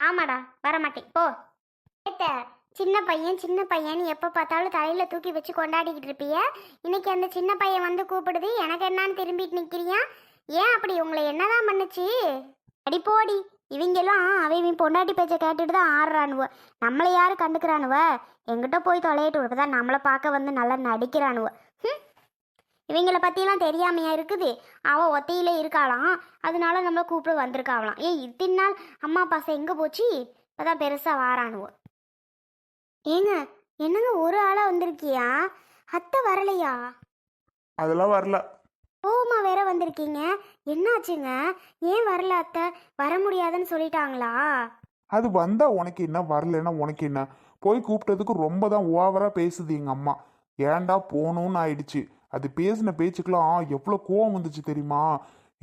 ஆமாடா, வரமாட்டேன் போ. கேட்ட, சின்ன பையன் சின்ன பையன் எப்போ பார்த்தாலும் தலையில தூக்கி வச்சு கொண்டாடிக்கிட்டு இருப்பிய. இன்னைக்கு அந்த சின்ன பையன் வந்து கூப்பிடுது, எனக்கு என்னன்னு திரும்பிட்டு நிக்கிறியா? ஏன் அப்படி? உங்களை என்னதான் பண்ணுச்சு? அடி போடி. இவங்கெல்லாம் அவன் பொண்டாட்டி பேச்சை கேட்டுட்டு தான் ஆடுறானுவ. நம்மளை யாரும் கண்டுக்கிறானுவ? எங்கிட்ட போய் தொலையிட்டு இப்பதான் நம்மளை பார்க்க வந்து நல்லா நடிக்கிறானுவ. இவங்கள பற்றியெல்லாம் தெரியாமையா இருக்குது? அவள் ஒத்தையில இருக்காளாம், அதனால நம்மளை கூப்பிட வந்திருக்காவலாம். இத்தனை நாள் அம்மா பாசம் எங்கே போச்சு? இப்போதான் பெருசாக வாரானுவோ. ஏங்க, என்னங்க ஒரு ஆளாக வந்திருக்கியா? அத்தை வரலையா? அதெல்லாம் வரல. ஓமா வேற வந்திருக்கீங்க, என்னாச்சுங்க? ஏன் வரல அத்தை? வர முடியாதுன்னு சொல்லிட்டாங்களா? அது வந்தா உனக்கு என்ன, வரலன்னா உனக்கு என்ன? போய் கூப்பிட்டதுக்கு ரொம்ப தான் ஓவரா பேசுது எங்க அம்மா. ஏன்டா போகணும்னு ஆயிடுச்சு. அது பேசின பேச்சுக்கெல்லாம் எவ்வளோ கோவம் வந்துச்சு தெரியுமா?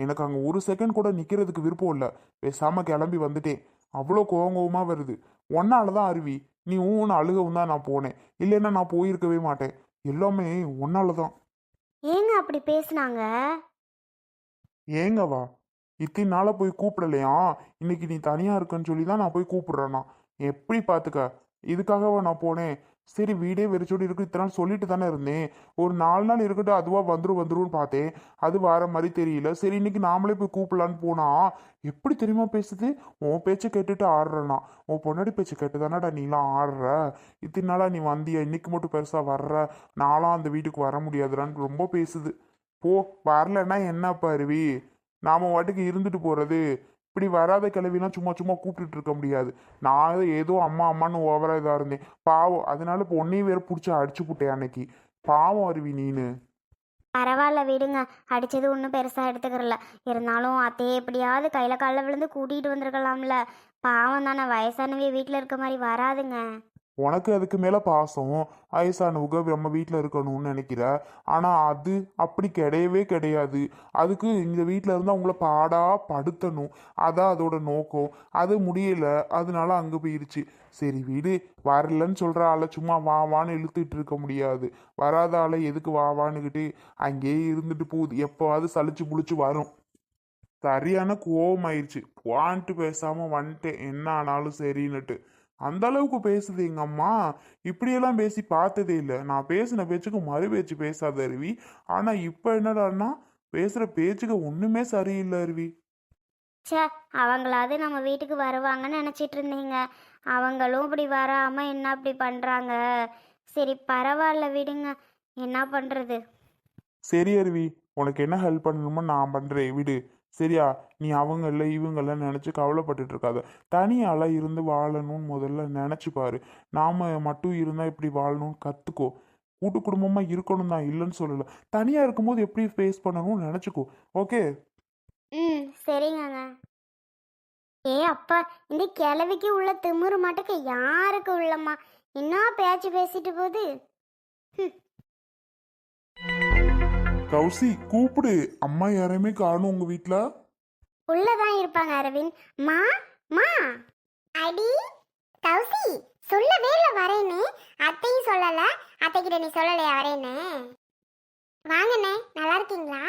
எனக்கு அங்கே ஒரு செகண்ட் கூட நிற்கிறதுக்கு விருப்பம் இல்லை. பேசாம கிளம்பி வந்துட்டேன். அவ்வளோ கோவமா வருது. ஒன்னால தான் அருவி. நீ ஊன்னு அழுகவும் தான் நான் போனேன். இல்லைன்னா நான் போயிருக்கவே மாட்டேன். எல்லாமே ஒன்னால தான். ஏங்க அப்படி பேசுனாங்க? ஏங்கவா? இத்தனை நாளாக போய் கூப்பிடலையா? இன்னைக்கு நீ தனியாக இருக்குன்னு சொல்லி தான் நான் போய் கூப்பிடுறேண்ணா. எப்படி பார்த்துக்க. இதுக்காகவா நான் போனேன்? சரி, வீடே வெறிச்சோடி இருக்கு, இத்தனை நாள் சொல்லிட்டு தானே இருந்தேன். ஒரு 4 நாள் இருக்கட்டும், அதுவாக வந்துரும்னு பார்த்தேன். அது வர மாதிரி தெரியல. சரி, இன்னைக்கு நாமளே போய் கூப்பிடலான்னு போனா எப்படி தெரியுமா பேசுது? உன் பேச்சை கேட்டுட்டு ஆடுறேண்ணா. உன் பொன்னாடி பேச்சை கேட்டு தானடா நீலாம் ஆடுற. இத்தனை நாளாக நீ வந்தியா, இன்னைக்கு மட்டும் பெருசாக வர்ற, நான்லாம் அந்த வீட்டுக்கு வர முடியாதுடான்னு ரொம்ப பேசுது. போ, வரலன்னா என்னப்பா அருவி? நாம வாட்டுக்கு இருந்துட்டு போறது. இப்படி வராத கிளவினா சும்மா சும்மா கூப்பிட்டுட்டு இருக்க முடியாது. நான் ஏதோ அம்மா அம்மான்னு ஓவரா இதா இருந்தேன். பாவம், அதனால இப்போ ஒன்னையும் வேற பிடிச்சி அடிச்சு புட்டேன் அன்னைக்கு. பாவம் அருவி நீனு. பரவாயில்ல விடுங்க, அடித்தது ஒன்றும் பெருசாக எடுத்துக்கிறல. இருந்தாலும் அத்தையை எப்படியாவது கையில் காலில் விழுந்து கூட்டிகிட்டு வந்திருக்கலாம்ல. பாவம் தானே, வயசானவே வீட்டில் இருக்க மாதிரி வராதுங்க. உனக்கு அதுக்கு மேலே பாசம். வயசானவங்க நம்ம வீட்டில் இருக்கணும்னு நினைக்கிற. ஆனால் அது அப்படி கிடையவே கிடையாது. அதுக்கு இந்த வீட்டில் இருந்தால் உங்களை பாடா படுத்தணும். அதான் அதோட நோக்கம். அது முடியல, அதனால அங்கே போயிருச்சு. சரி வீடு. வரலன்னு சொல்கிற ஆளை சும்மா வா வான்னு இழுத்துட்டு இருக்க முடியாது. வராத ஆளை எதுக்கு வா வான்னுக்கிட்டு அங்கேயே இருந்துட்டு போகுது. எப்போவாது சலிச்சு புளிச்சு வரும். சரியான கோவம் ஆயிடுச்சு. வான்ட்டு பேசாமல் வந்துட்டேன், என்ன ஆனாலும் சரின்னுட்டு. அந்த அளவுக்கு பேசுது எங்க அம்மா. இப்படியெல்லாம் பேசி பார்த்ததே இல்லை. நான் பேசின பேச்சுக்கு மறு பேச்சு பேசாத அருவி. ஆனா இப்ப என்னடான்னா பேசுற பேச்சுக்கு ஒண்ணுமே சரியில்லை அருவி. சே, அவங்களாவது நம்ம வீட்டுக்கு வருவாங்கன்னு நினச்சிட்டு இருந்தீங்க. அவங்களும் இப்படி வராமல் என்ன அப்படி பண்ணுறாங்க? சரி பரவாயில்ல விடுங்க, என்ன பண்ணுறது. சரி அருவி, உனக்கு என்ன ஹெல்ப் பண்ணணுமோ நான் பண்றேன், விடு. சரியா? நீ அவங்கள இவங்கள நினைச்சு கவலைப்பட்டுட்டு இருக்காத. தனியால இருந்து வாழணும்னு முதல்ல நினைச்சு பாரு. நாம மட்டும் இருந்தா இப்படி வாழணும்னு கத்துக்கோ. கூட்டு குடும்பமா இருக்கணும் தான், இல்லைன்னு சொல்லல. தனியா இருக்கும்போது எப்படி ஃபேஸ் பண்ணணும்னு நினைச்சுக்கோ. ஓகே? சரிங்க. ஏ அப்பா, இந்த கிழவிக்கு உள்ள திமிரு மாட்டுக்கு யாருக்கு உள்ளம்மா? என்ன பேச்சு பேசிட்டு போகுது. கௌசி, கூப்பிடு. அம்மா யாரையுமே காணும் உங்க வீட்ல. உள்ளதான் இருப்பாங்க அரவிந்த். மா மா. அடி கௌசி, சொல்லவே இல்லை வரேன்னு. அத்தையும் சொல்லல, அத்தைக்கிட்ட நீ சொல்லலையா வரேன்னு? வாங்கண்ணே, நல்லா இருக்கீங்களா?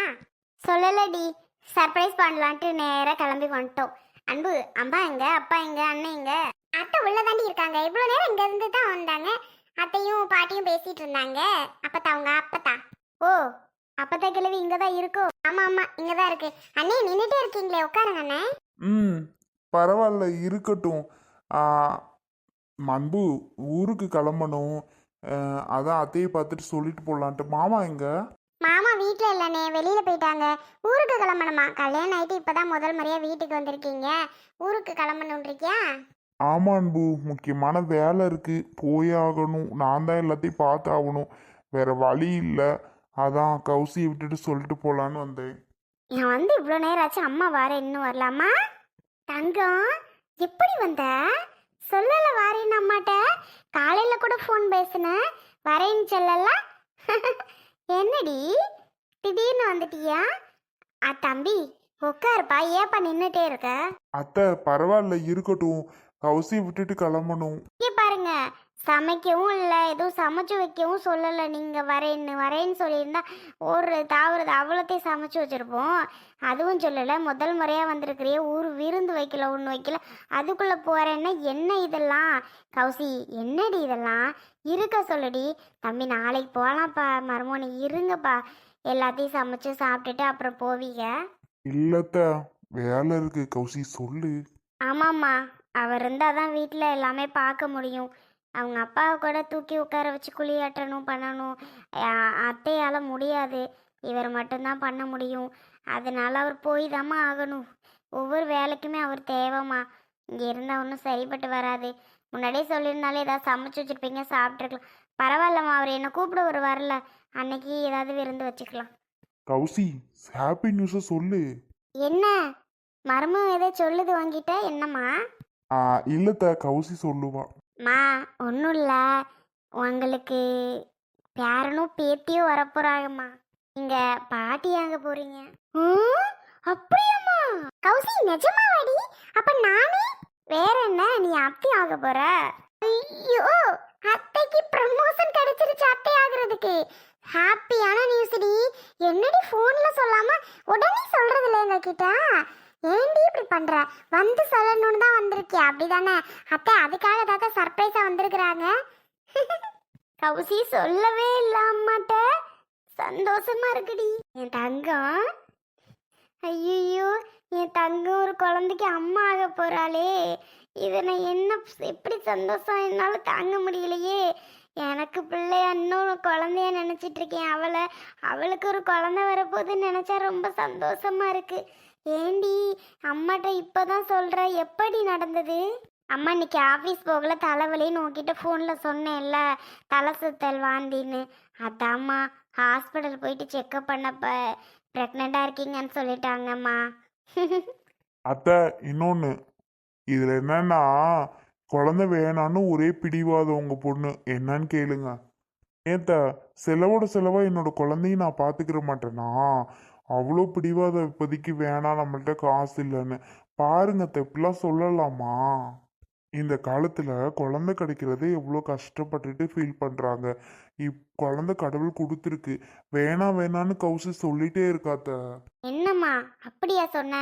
சொல்லலடி, சர்ப்ரைஸ் பண்ணலான்ட்டு நேராக கிளம்பி வந்துட்டோம். அன்பு, அம்மா எங்க, அப்பா எங்க, அண்ணன் எங்க? அத்தை உள்ளதாண்டி இருக்காங்க. இவ்வளோ நேரம் இங்க இருந்து தான் வந்தாங்க. அத்தையும் பாட்டியும் பேசிட்டு இருந்தாங்க. அப்பத்தா அவங்க அப்பத்தா. ஓ, அப்பத்தா கிழவி இங்க தான் இருக்கோ? ஆமா ஆமா, இங்க தான் இருக்கு. அண்ணே நின்றுட்டே இருக்கீங்களே, உட்காருங்க அண்ணே. பரவாயில்ல, இருக்கட்டும். அன்பு, ஊருக்கு கிளம்பணும். அதான் அத்தையை பார்த்துட்டு சொல்லிட்டு போடலான்ட்டு. மாமா எங்க? மாமா வீட்டில் இல்லைண்ணே, வெளியில் போயிட்டாங்க. ஊருக்கு கிளம்பணுமா? கல்யாணம் ஆகிட்டு இப்போ தான் முதல் முறையாக வீட்டுக்கு வந்திருக்கீங்க. ஊருக்கு கிளம்பணுன்றிருக்கியா? ஆமா அன்பு, முக்கியமான வேலை இருக்கு, போய் ஆகணும். நான் தான் எல்லாத்தையும் பார்த்து ஆகணும். வேற வழி இல்லை. அதான் கௌசியை விட்டுட்டு சொல்லிட்டு போலான்னு வந்தேன். நான் வந்து இவ்வளோ நேரம் ஆச்சு, அம்மா வார இன்னும் வரலாமா? தங்கம், எப்படி வந்த? சொல்லல வாரேன்னு அம்மாட்ட. காலையில் கூட ஃபோன் பேசுனேன், வரேன்னு சொல்லல. என்னடி திடீர்னு வந்துட்டியா? தம்பி உட்காருப்பா, ஏப்பா நின்றுட்டே இருக்க? அத்தை பரவாயில்ல, இருக்கட்டும். கௌசியை விட்டுட்டு கிளம்பணும். இங்கே பாருங்க, சமைக்கவும் இல்லை, எதுவும் சமைச்சு வைக்கவும் சொல்லலை. நீங்கள் வரேன்னு சொல்லியிருந்தா ஒரு தாவறது அவ்வளோத்தையும் சமைச்சு வச்சுருப்போம். அதுவும் சொல்லலை. முதல் முறையாக வந்திருக்கிறிய, ஊர் விருந்து வைக்கல, ஒன்று வைக்கல, அதுக்குள்ளே போகிறேன்னா என்ன இதெல்லாம்? கௌசி, என்னடி இதெல்லாம்? இருக்க சொல்லுடி. தம்பி நாளைக்கு போகலாம்ப்பா. மருமோனி இருங்கப்பா, எல்லாத்தையும் சமைச்சு சாப்பிட்டுட்டு அப்புறம் போவீங்க. இல்லத்த, வேலை இருக்கு கௌசி, சொல்லு. ஆமாம்மா, அவர் இருந்தால் தான் வீட்டில் எல்லாமே பார்க்க முடியும். அவங்க அப்பாவை கூட தூக்கி உட்கார வச்சு குளியாட்டணும் பண்ணணும். அத்தையால் முடியாது, இவர் மட்டும்தான் பண்ண முடியும். அதனால அவர் போய் தாம்மா ஆகணும். ஒவ்வொரு வேலைக்குமே அவர் தேவைம்மா. இங்கே இருந்தால் ஒன்றும் சரிப்பட்டு வராது. முன்னாடியே சொல்லியிருந்தாலே ஏதாவது சமைச்சு வச்சுருப்பீங்க, சாப்பிட்ருக்கலாம். பரவாயில்லம்மா, அவர் என்னை கூப்பிட ஒரு வரல, அன்னைக்கு ஏதாவது விருந்து வச்சுக்கலாம். கௌசி, ஹாப்பி நியூஸை சொல்லு. என்ன மர்மம் ஏதோ சொல்லுது வாங்கிட்ட? என்னம்மா? இல்லத்த, கௌசி சொல்லுவா. மா, ஒன்றும் இல்லை. உங்களுக்கு பேரனும் பேத்தியும் வரப்போறாங்கம்மா. நீங்க பாட்டி ஆக போறீங்க. அப்படியாம்மா? கௌசி, நிஜமாவாடி? அப்ப நானே? வேற என்ன, நீ அத்தை ஆக போற? ஐயோ, அத்தைக்கு ப்ரமோஷன் கிடைச்சிருச்சு அத்தை ஆகுறதுக்கு. ஹாப்பியான நியூஸ் டி. என்னடி ஃபோன்ல சொல்லாம உடனே சொல்றது இல்லை எங்க கிட்ட? ஏன்டி இப்படி பண்ற? வந்து சொல்லணும்னு தான் வந்திருக்கியா, அப்படிதானே? அத்தை அதுக்காக தாத்தா சர்ப்ரைஸா வந்திருக்கிறாங்க. கௌசி, சொல்லவே இல்ல அம்மாட்ட. சந்தோஷமா இருக்குடி என் தங்கம். ஐயோ, என் தங்கம் ஒரு குழந்தைக்கு அம்மா ஆக போறாளே. இதை நான் என்ன எப்படி சந்தோஷம் என்னால தாங்க முடியலையே. எனக்கு பிள்ளைய இன்னொரு குழந்தைய நினைச்சிட்டு இருக்கேன். அவளுக்கு ஒரு குழந்தை வரப்போகுதுன்னு நினைச்சா ரொம்ப சந்தோஷமா இருக்கு. ஏண்டி அம்மாட்ட இப்பதான் சொல்ற? எப்படி நடந்தது? அம்மா இன்னைக்கு ஆஃபீஸ் போகல, தலைவலின்னு உங்ககிட்ட ஃபோனில் சொன்னேன்ல, தலை சுத்தல் வாந்தின்னு. அதாம்மா ஹாஸ்பிட்டல் போயிட்டு செக்கப் பண்ணப்ப ப்ரெக்னெண்ட்டாக இருக்கீங்கன்னு சொல்லிட்டாங்கம்மா. அத்தை, இன்னொன்று இதில் என்னன்னா, குழந்தை வேணான்னு ஒரே பிடிவாதம் உங்க பொண்ணு. என்னன்னு கேளுங்க. ஏத்த, செலவோட செலவா என்னோட குழந்தையும் நான் பார்த்துக்கிற மாட்டேனா? அவ்வளோ பிடிவாதம் இப்போதைக்கு வேணாம், நம்மள்ட்ட காசு இல்லைன்னு. பாருங்க அத்தை, இப்படிலாம் சொல்லலாமா? இந்த காலத்தில் குழந்தை கிடைக்கிறது எவ்வளோ கஷ்டப்பட்டுட்டு ஃபீல் பண்ணுறாங்க. குழந்தை கடவுள் கொடுத்துருக்கு. வேணாம் வேணான்னு கௌசி சொல்லிட்டே இருக்காத்த. என்னம்மா அப்படியா சொன்ன?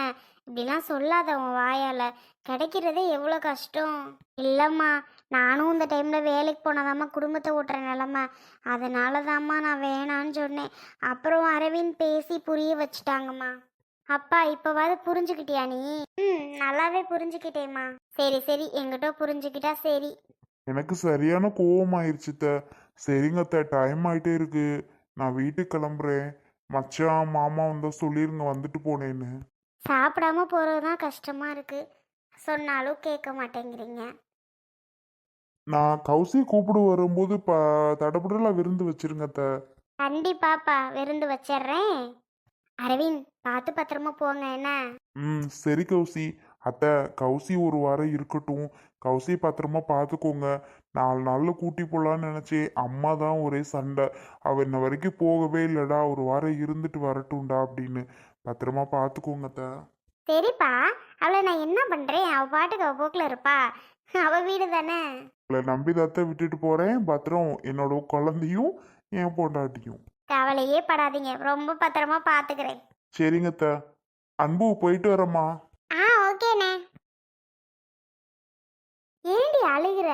இப்படிலாம் சொல்லாத உன் வாயால். கிடைக்கிறதே எவ்வளோ கஷ்டம். இல்லைம்மா, நானும் இந்த டைமில் வேலைக்கு போனதாம்மா குடும்பத்தை ஓட்டுற நிலமை. அதனால தாம்மா நான் வேணான்னு சொன்னேன். அப்புறம் அரவிந்த் பேசி புரிய வச்சுட்டாங்கம்மா. அப்பா, இப்போவாது புரிஞ்சுக்கிட்டியா நீ? நல்லாவே புரிஞ்சுக்கிட்டேம்மா. சரி சரி, எங்கிட்ட புரிஞ்சுக்கிட்டா சரி. எனக்கு சரியான கோவம் ஆயிடுச்சுத்த. சரிங்க அத்தை, டைம் ஆயிட்டே இருக்கு, நான் வீட்டுக்கு கிளம்புறேன். மச்சான் மாமா வந்தா சொல்லிருங்க வந்துட்டு போனேன்னு. சாப்பிடாம போகிறது தான் கஷ்டமாக இருக்குது. சொன்னாலும் கேட்க மாட்டேங்கிறீங்க. நான் கௌசி கூப்பிடு வரும்போது தடபுடலாம் விருந்து வச்சிருங்க அத்தை. கண்டிப்பாப்பா, விருந்து வச்சிடுறேன். அரவிந்த், பார்த்து பத்திரமா போங்க என்ன? சரி கௌசி. அத்தை, கௌசி ஒரு வாரம் இருக்கட்டும். கௌசி பத்திரமா பார்த்துக்கோங்க. 4 நாளில் கூட்டி போகலான்னு நினச்சேன். அம்மா தான் ஒரே சண்டை. அவள் இன்ன வரைக்கும் போகவே இல்லைடா, ஒரு வாரம் இருந்துட்டு வரட்டும்டா அப்படின்னு. பத்திரமா பார்த்துக்கோங்க அத்தை. சரிப்பா, அவளை நான் என்ன பண்ணுறேன்? அவள் பாட்டுக்கு அவள் போக்கில் இருப்பா. அவள் வீடு தானே. உங்களை நம்பி தத்தை விட்டுட்டு போகிறேன். பத்திரம், என்னோட குழந்தையும் என் பொண்டாட்டியும். கவலையே படாதீங்க, ரொம்ப பத்திரமா பார்த்துக்கிறேன். சரிங்க அத்தை. அன்பு, போயிட்டு வரேம்மா. ஓகேண்ணே. ஏண்டி அழுகிற?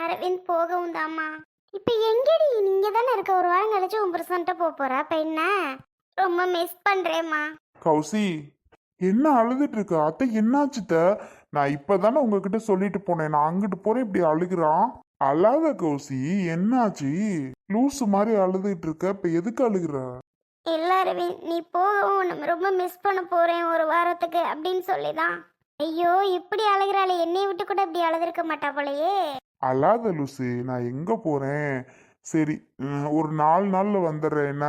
அரவிந்த் போகவும் தாம்மா. இப்போ எங்கடி? நீங்க தானே இருக்க. ஒரு வாரம் கழிச்சு உன் புருஷன்ட்ட போற. அப்ப என்ன? ரொம்ப மிஸ் பண்றேம்மா. கௌசி, என்ன அழுதுட்டு இருக்க? அத்தை என்னாச்சுத்த? நான் இப்பதானே உங்ககிட்ட சொல்லிட்டு போனேன், நான் அங்கிட்டு போறேன், இப்படி அழுகுறான். அழாத கௌசி, என்னாச்சு? லூசு மாதிரி அழுதுட்டு இருக்க, இப்ப எதுக்கு அழுகுற? இல்ல அரவிந்த், நீ போகவும் நம்ம ரொம்ப மிஸ் பண்ண போறேன் ஒரு வாரத்துக்கு அப்படின்னு சொல்லிதான். ஐயோ, இப்படி அழுகிறாளே, என்னை விட்டு கூட இப்படி அழுதுருக்க மாட்டா போலயே. அழாத லூசு, நான் எங்க போறேன்? சரி, ஒரு 4 நாள்ல வந்துடுறேன் என்ன?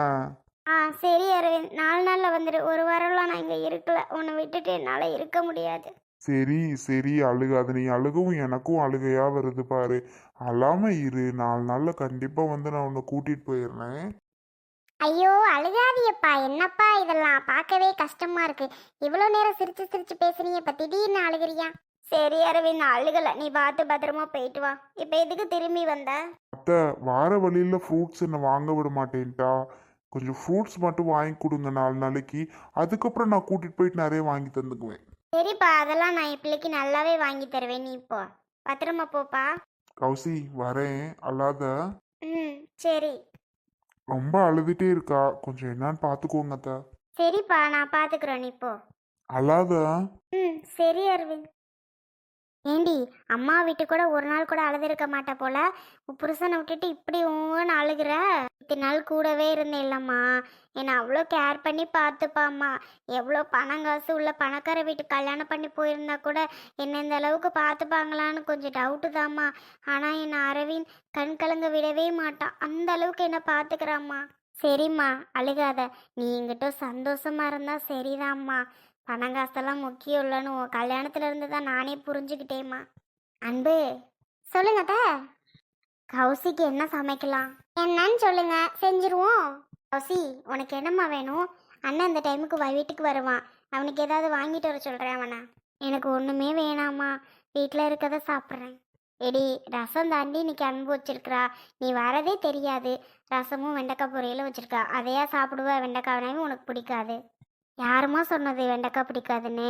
சரி அரவிந்த், 4 நாள்ல வந்துடு. ஒரு வாரம்லாம் நான் இங்க இருக்கல. உன்னை விட்டுட்டு என்னால இருக்க முடியாது. சரி சரி, அழுகாது. நீ அழுகவும் எனக்கும் அழுகையா வருது பாரு. அழாம இரு, 4 நாள்ல கண்டிப்பா வந்து நான் உன்னை கூட்டிட்டு போயிடுறேன். ஐயோ, அழுகாதியப்பா. என்னப்பா இதெல்லாம்? பார்க்கவே கஷ்டமா இருக்கு. இவ்வளோ நேரம் சிரிச்சு சிரிச்சு பேசுறீங்க, இப்ப திடீர்னு அழுகிறியா? சரி அரவிந்த், அழுகலை, நீ பார்த்து பத்திரமா போயிட்டு வா. இப்போ எதுக்கு திரும்பி வந்த? அத்தை வார வழியில் ஃப்ரூட்ஸ் என்ன வாங்க விட மாட்டேன்ட்டா. கொஞ்சம் ஃப்ரூட்ஸ் மட்டும் வாங்கி கொடுங்க 4 நாளைக்கு. அதுக்கப்புறம் நான் கூட்டிகிட்டு போயிட்டு நிறைய வாங்கி தந்துக்குவேன். சரிப்பா, அதெல்லாம் நான் என் பிள்ளைக்கு நல்லாவே வாங்கி தருவேன். நீ இப்போ பத்திரமா போப்பா. கௌசி வரேன், அல்லாத. ம், சரி. ரொம்ப அழுதுட்டே இருக்கா, கொஞ்சம் என்னன்னு பார்த்துக்கோங்க அத்தை. சரிப்பா, நான் பார்த்துக்குறேன், நீ போ. அழாத. ம், சரி அரவிந்த். ஏண்டி, அம்மா வீட்டு கூட ஒரு நாள் கூட அழுதுருக்க மாட்டா போல. உன் புருஷனை விட்டுட்டு இப்படி ஊன்னு அழுகுற. இத்தனை நாள் கூடவே இருந்தேன் இல்லம்மா, என்னை அவ்வளோ கேர் பண்ணி பார்த்துப்பாம்மா. எவ்வளோ பணம் காசு உள்ள பணக்கார வீட்டுக்கு கல்யாணம் பண்ணி போயிருந்தா கூட என்னை இந்த அளவுக்கு பார்த்துப்பாங்களான்னு கொஞ்சம் டவுட்டு தாம்மா. ஆனால் என்னை அரவிந்த் கண் கலங்க விடவே மாட்டான், அந்த அளவுக்கு என்னை பார்த்துக்கிறாம்மா. சரிம்மா, அழுகாத. நீ எங்கிட்ட சந்தோஷமா இருந்தா சரிதாம்மா. பணம் காசெல்லாம் முக்கியம் இல்லைன்னு உன் கல்யாணத்துல இருந்து தான் நானே புரிஞ்சுக்கிட்டேம்மா. அன்பு, சொல்லுங்க அத்தை. கௌசிக்கு என்ன சமைக்கலாம்? என்னன்னு சொல்லுங்க, செஞ்சிருவோம். கௌசி, உனக்கு என்னம்மா வேணும்? அண்ணன் அந்த டைமுக்கு வீட்டுக்கு வருவான், அவனுக்கு ஏதாவது வாங்கிட்டு வர சொல்கிறேன் அவனை. எனக்கு ஒன்றுமே வேணாம்மா, வீட்டில் இருக்கதை சாப்பிட்றேன். எடி, ரசம் தாண்டி இன்னைக்கு அன்பு வச்சிருக்கிறா, நீ வரதே தெரியாது. ரசமும் வெண்டைக்காய் பொரியலும் வச்சிருக்கா, அதையா சாப்பிடுவ? வெண்டைக்காய்னாவே உனக்கு பிடிக்காது. யாருமா சொன்னது வெண்டைக்காய் பிடிக்காதுன்னு?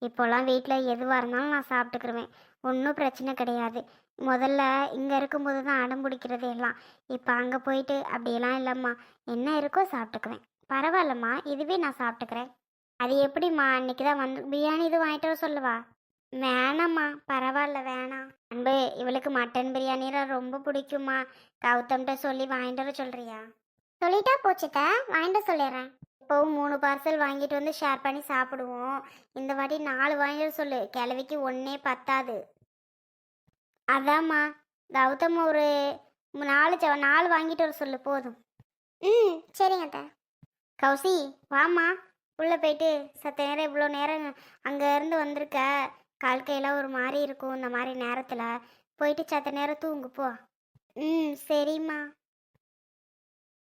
இப்போல்லாம் வீட்டில் எதுவாக இருந்தாலும் நான் சாப்பிட்டுக்கிருவேன், ஒன்றும் பிரச்சனை கிடையாது. முதல்ல இங்கே இருக்கும்போது தான் அடம் பிடிக்கிறது எல்லாம். இப்போ அங்கே போயிட்டு அப்படியெல்லாம் இல்லைம்மா, என்ன இருக்கோ சாப்பிட்டுக்குவேன். பரவாயில்லம்மா, இதுவே நான் சாப்பிட்டுக்கிறேன். அது எப்படிம்மா, அன்னைக்கு தான் வந்து பிரியாணி இது வாங்கிட்டு வர சொல்லவா? வேணாம்மா, பரவாயில்ல, வேணாம். அன்பு, இவளுக்கு மட்டன் பிரியாணிலாம் ரொம்ப பிடிக்குமா, கௌதம்கிட்ட சொல்லி வாங்கிட்டு வர சொல்கிறியா? சொல்லிட்டா போச்சுக்க, வாங்கிட்டு சொல்லிடுறேன். இப்போவும் 3 பார்சல் வாங்கிட்டு வந்து ஷேர் பண்ணி சாப்பிடுவோம். இந்த வாட்டி 4 வாங்கிட்டு சொல்லு, கிழவிக்கு ஒன்றே பத்தாது. அதாம்மா, கௌதம் ஒரு 4 வாங்கிட்டு வர சொல்லு போதும். ம், சரிங்க அத்தை. கௌசி, வாம்மா, உள்ளே போயிட்டு சத்த நேரம் இவ்வளோ நேரம் அங்கேருந்து வந்திருக்க, கால் கையெல்லாம் ஒரு மாதிரி இருக்கும் இந்த மாதிரி நேரத்தில். போயிட்டு சத்த நேரம் தூங்கு போ. ம், சரிம்மா.